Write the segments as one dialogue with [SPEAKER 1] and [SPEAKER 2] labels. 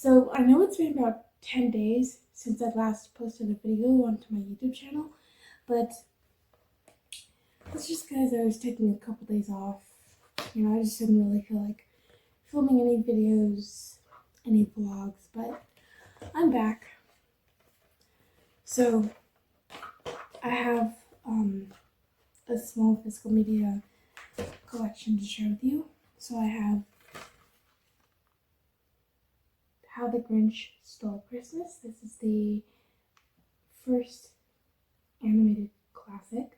[SPEAKER 1] So I know it's been about 10 days since I last posted a video onto my YouTube channel, but it's just because I was taking a couple days off. You know, I just didn't really feel like filming any videos, any vlogs, but I'm back. So I have a small physical media collection to share with you. So I have How the Grinch Stole Christmas. This is the first animated classic.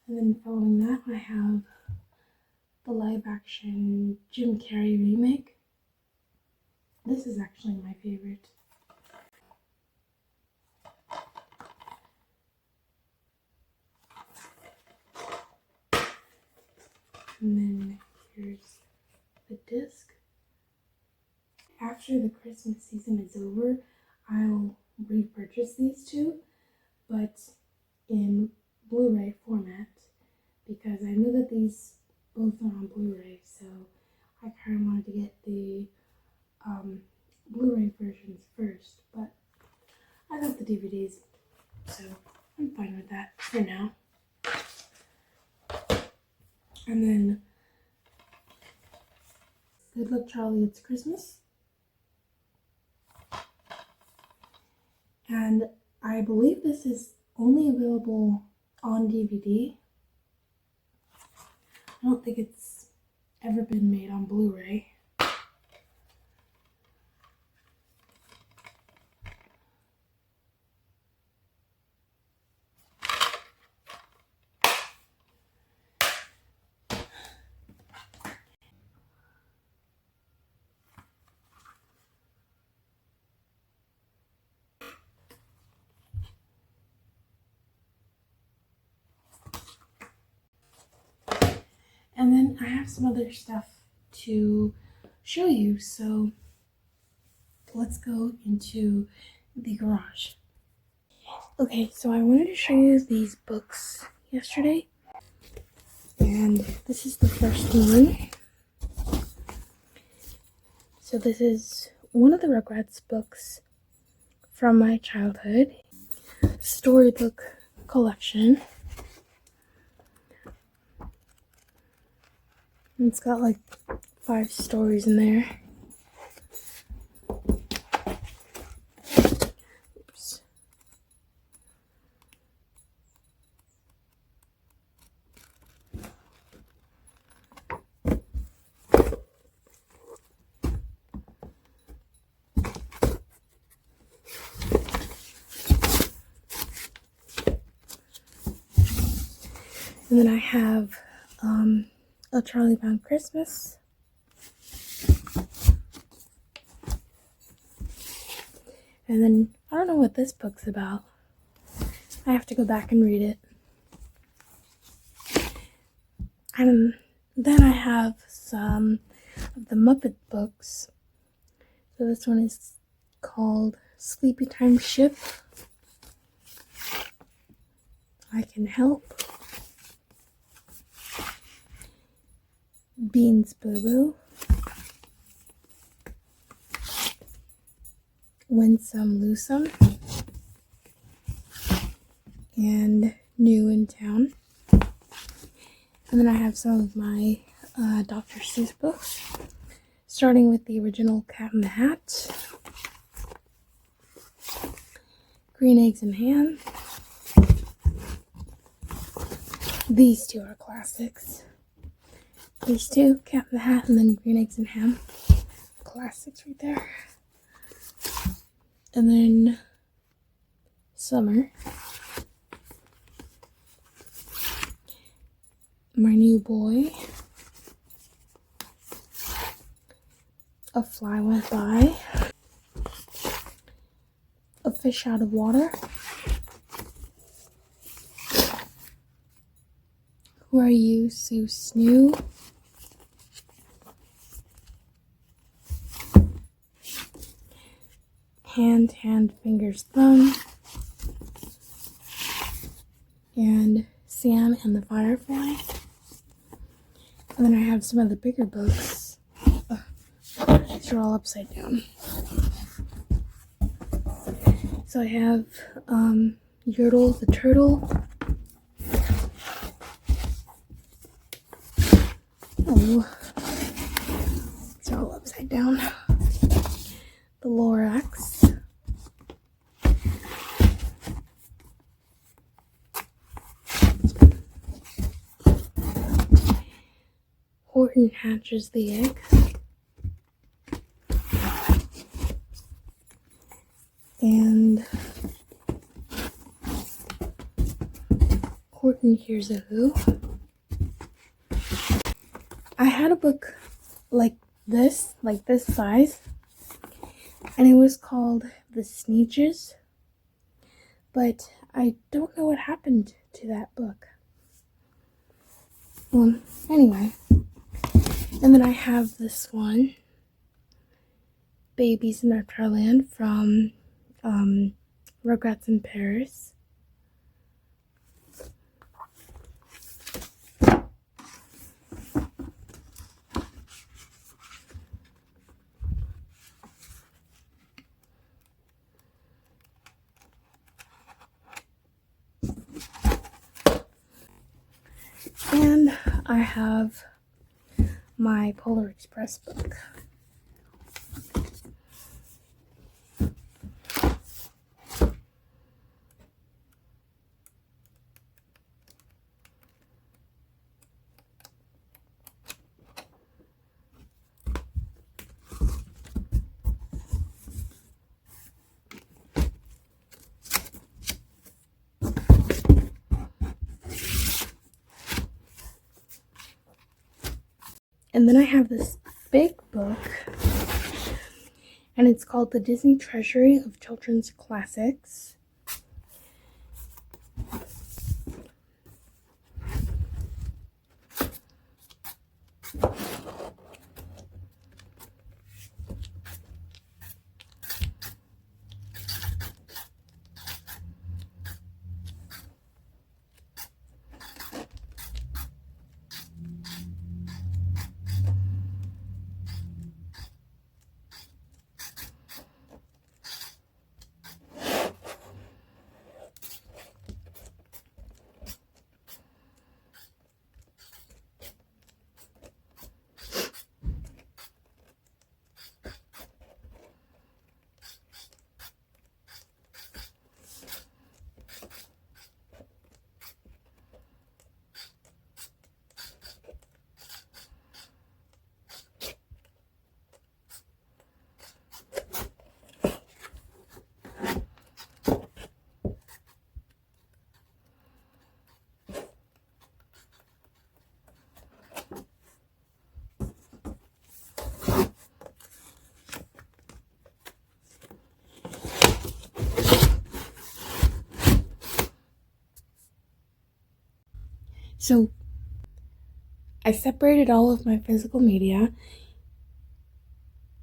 [SPEAKER 1] And then following that, I have the live-action Jim Carrey remake. This is actually my favorite. And then here's the disc. After the Christmas season is over, I'll repurchase these two, but in Blu-ray format, because I know that these both are on Blu-ray, so I kind of wanted to get the Blu-ray versions first, but I got the DVDs, so I'm fine with that for now. And then Good Luck Charlie, It's Christmas. And I believe this is only available on DVD. I don't think it's ever been made on Blu-ray. And then I have some other stuff to show you, so let's go into the garage. Okay, so I wanted to show you these books yesterday, and this is the first one. So this is one of the Rugrats books from my childhood storybook collection. It's got like 5 stories in there. Oops. And then I have A Charlie Brown Christmas. And then I don't know what this book's about. I have to go back and read it. And then I have some of the Muppet books. So this one is called Sleepy Time Ship. I Can Help. Beans Boo Boo. Winsome Loosum. And New in Town. And then I have some of my Dr. Seuss books, starting with the original Cat in the Hat, Green Eggs and Ham. These two are classics. These two, Cat in the Hat and then Green Eggs and Ham. Classics right there. And then Summer. My New Boy. A Fly Went By. A Fish Out of Water. Who Are You, Sue Snoo? Hand, Fingers, Thumb. And Sam and the Firefly. And then I have some of the bigger books. These are all upside down. So I have Yertle the Turtle. Oh, it's all upside down. The Lorax. Horton Hatches the Egg. And Horton Hears a Who. I had a book like this size, and it was called The Sneetches, but I don't know what happened to that book. Well, anyway, and then I have this one, Babies in Neverland from Rugrats in Paris. And I have my Polar Express book. And then I have this big book, and it's called The Disney Treasury of Children's Classics. So I separated all of my physical media,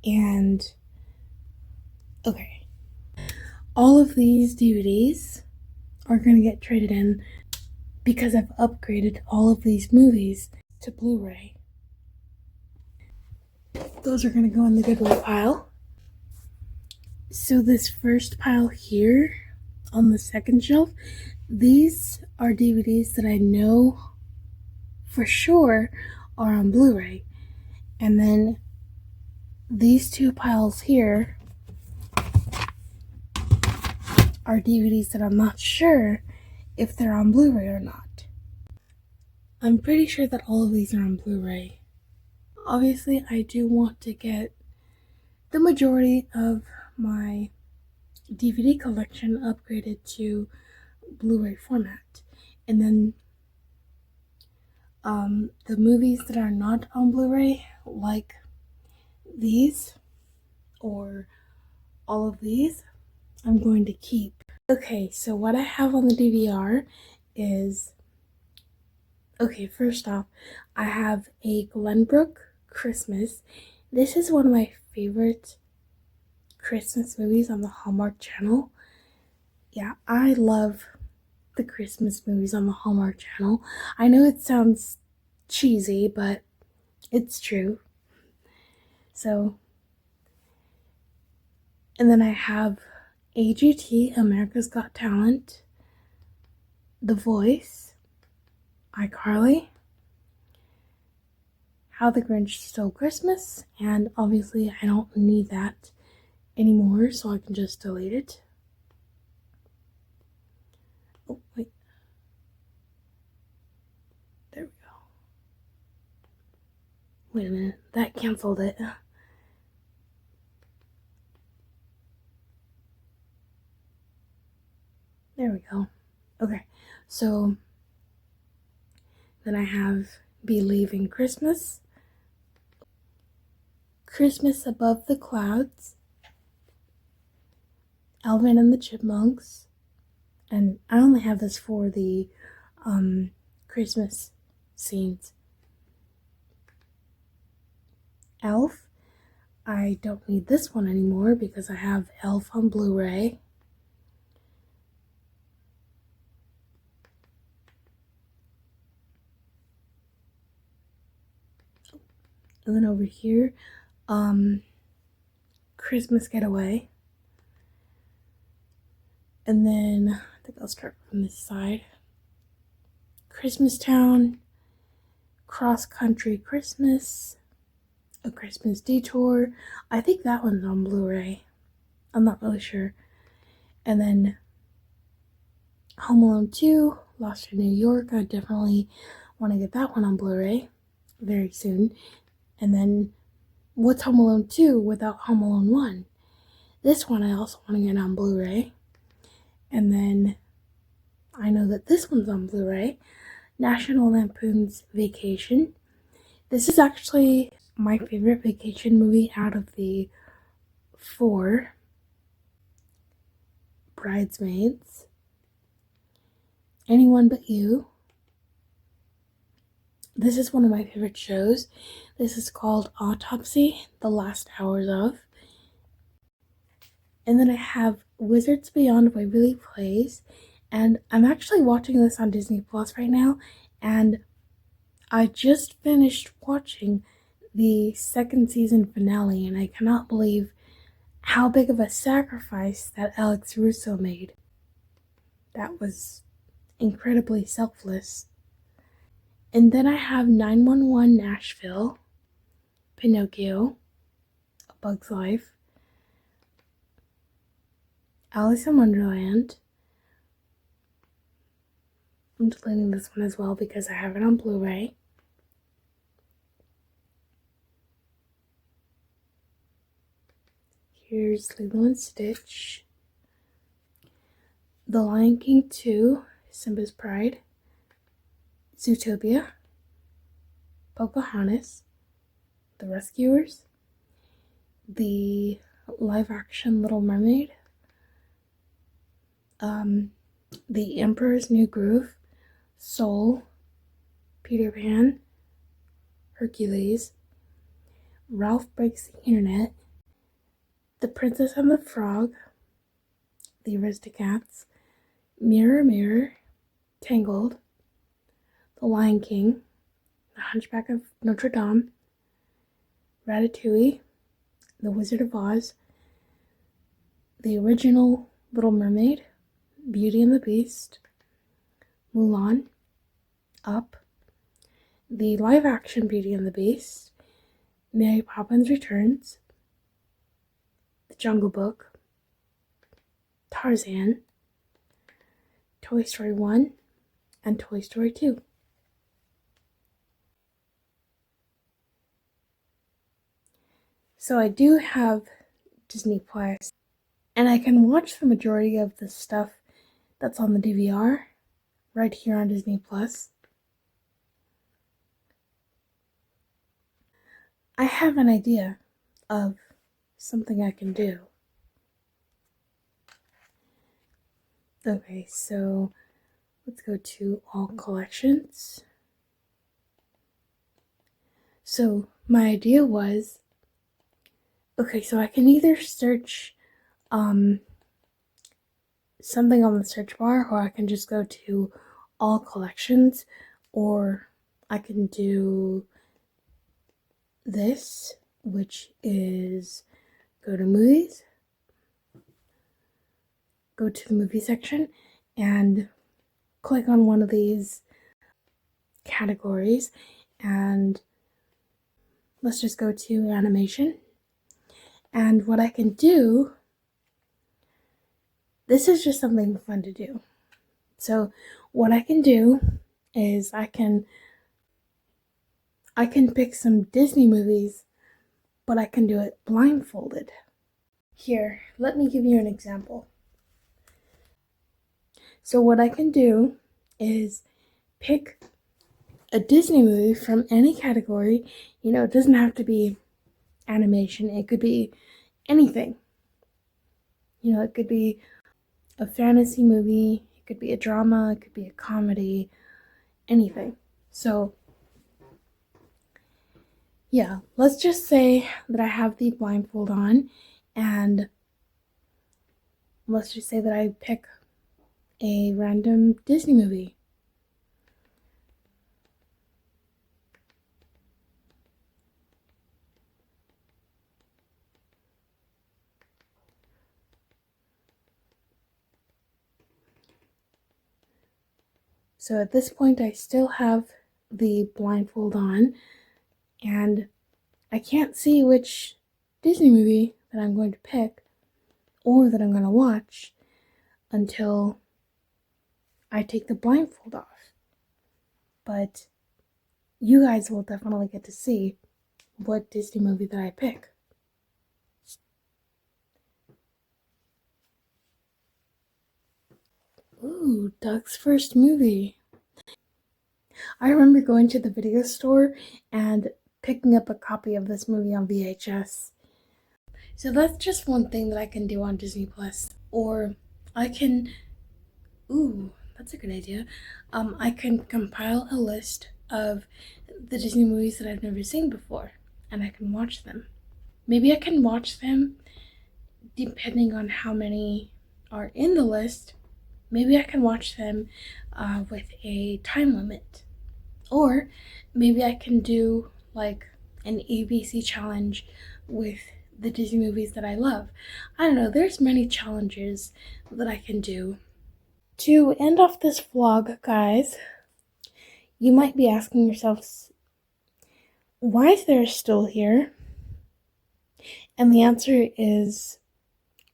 [SPEAKER 1] and okay, all of these DVDs are going to get traded in because I've upgraded all of these movies to Blu-ray. Those are going to go in the Goodwill pile. So this first pile here on the second shelf, these are DVDs that I know for sure are on Blu-ray. And then these two piles here are DVDs that I'm not sure if they're on Blu-ray or not. I'm pretty sure that all of these are on Blu-ray. Obviously, I do want to get the majority of my DVD collection upgraded to Blu-ray format. And then the movies that are not on Blu-ray, like these or all of these, I'm going to keep. Okay, so what I have on the DVR is Okay, first off, I have a Glenbrook Christmas. This is one of my favorite Christmas movies on the Hallmark Channel. Yeah, I love the Christmas movies on the Hallmark Channel. I know it sounds cheesy, but it's true. So, and then I have AGT, America's Got Talent, The Voice, iCarly, How the Grinch Stole Christmas, and obviously I don't need that anymore, so I can just delete it. Oh, wait. There we go. Wait a minute, that canceled it. There we go. Okay, so then I have Believing Christmas, Christmas Above the Clouds, Alvin and the Chipmunks, and I only have this for the Christmas scenes. Elf, I don't need this one anymore because I have Elf on Blu-ray. And then over here, Christmas Getaway. And then I think I'll start from this side. Christmas Town, Cross Country Christmas, A Christmas Detour. I think that one's on Blu-ray. I'm not really sure. And then Home Alone 2, Lost in New York. I definitely want to get that one on Blu-ray very soon. And then what's Home Alone 2 without Home Alone 1? This one I also want to get on Blu-ray. And then I know that this one's on Blu-ray. National Lampoon's Vacation. This is actually my favorite vacation movie out of the 4. Bridesmaids, Anyone But You. This is one of my favorite shows. This is called Autopsy, The Last Hours of. And then I have Wizards Beyond Waverly Place. And I'm actually watching this on Disney Plus right now. And I just finished watching the second season finale. And I cannot believe how big of a sacrifice that Alex Russo made. That was incredibly selfless. And then I have 911 Nashville, Pinocchio, A Bug's Life, Alice in Wonderland. I'm deleting this one as well because I have it on Blu-ray. Here's Lilo and Stitch, The Lion King 2, Simba's Pride, Zootopia, Pocahontas, The Rescuers, the live-action Little Mermaid, The Emperor's New Groove, Soul, Peter Pan, Hercules, Ralph Breaks the Internet, The Princess and the Frog, The Aristocats, Mirror Mirror, Tangled, The Lion King, The Hunchback of Notre Dame, Ratatouille, The Wizard of Oz, the original Little Mermaid, Beauty and the Beast, Mulan, Up, the live-action Beauty and the Beast, Mary Poppins Returns, The Jungle Book, Tarzan, Toy Story 1, and Toy Story 2. So I do have Disney Plus, and I can watch the majority of the stuff that's on the DVR right here on Disney Plus. I have an idea of something I can do. Okay, so let's go to all collections. So my idea was, okay, so I can either search something on the search bar, or I can just go to all collections, or I can do this, which is go to movies, go to the movie section, and click on one of these categories, and let's just go to animation. And what I can do, this is just something fun to do. So what I can do is I can pick some Disney movies, but I can do it blindfolded. Here, let me give you an example. So what I can do is pick a Disney movie from any category. You know, it doesn't have to be animation. It could be anything. You know, it could be a fantasy movie, it could be a drama, it could be a comedy, anything. So, yeah, let's just say that I have the blindfold on, and let's just say that I pick a random Disney movie. So at this point, I still have the blindfold on, and I can't see which Disney movie that I'm going to pick or that I'm going to watch until I take the blindfold off. But you guys will definitely get to see what Disney movie that I pick. Ooh, Doug's first movie. I remember going to the video store and picking up a copy of this movie on VHS. So that's just one thing that I can do on Disney Plus. Or I can, ooh, that's a good idea. I can compile a list of the Disney movies that I've never seen before, and I can watch them. Maybe I can watch them depending on how many are in the list. Maybe I can watch them with a time limit. Or maybe I can do like an ABC challenge with the Disney movies that I love. I don't know, there's many challenges that I can do. To end off this vlog, guys, you might be asking yourselves, why is there a stool here? And the answer is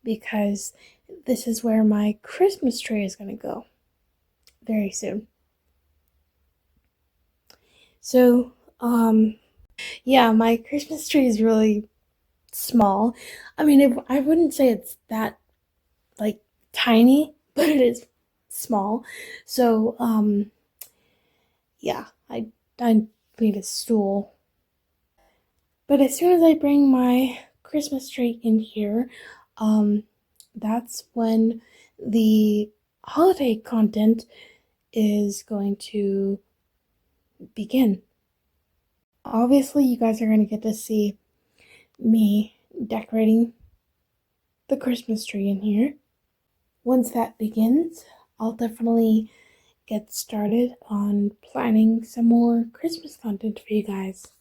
[SPEAKER 1] because this is where my Christmas tree is going to go very soon. So, yeah, my Christmas tree is really small. I mean, I wouldn't say it's that like tiny, but it is small. So, yeah, I need a stool. But as soon as I bring my Christmas tree in here, that's when the holiday content is going to begin. Obviously, you guys are going to get to see me decorating the Christmas tree in here. Once that begins, I'll definitely get started on planning some more Christmas content for you guys.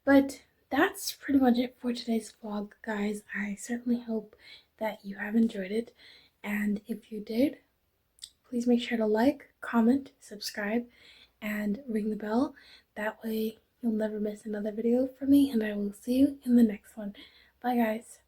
[SPEAKER 1] But that's pretty much it for today's vlog, guys. I certainly hope that you have enjoyed it. And if you did, please make sure to like, comment, subscribe, and ring the bell. That way you'll never miss another video from me, and I will see you in the next one. Bye, guys.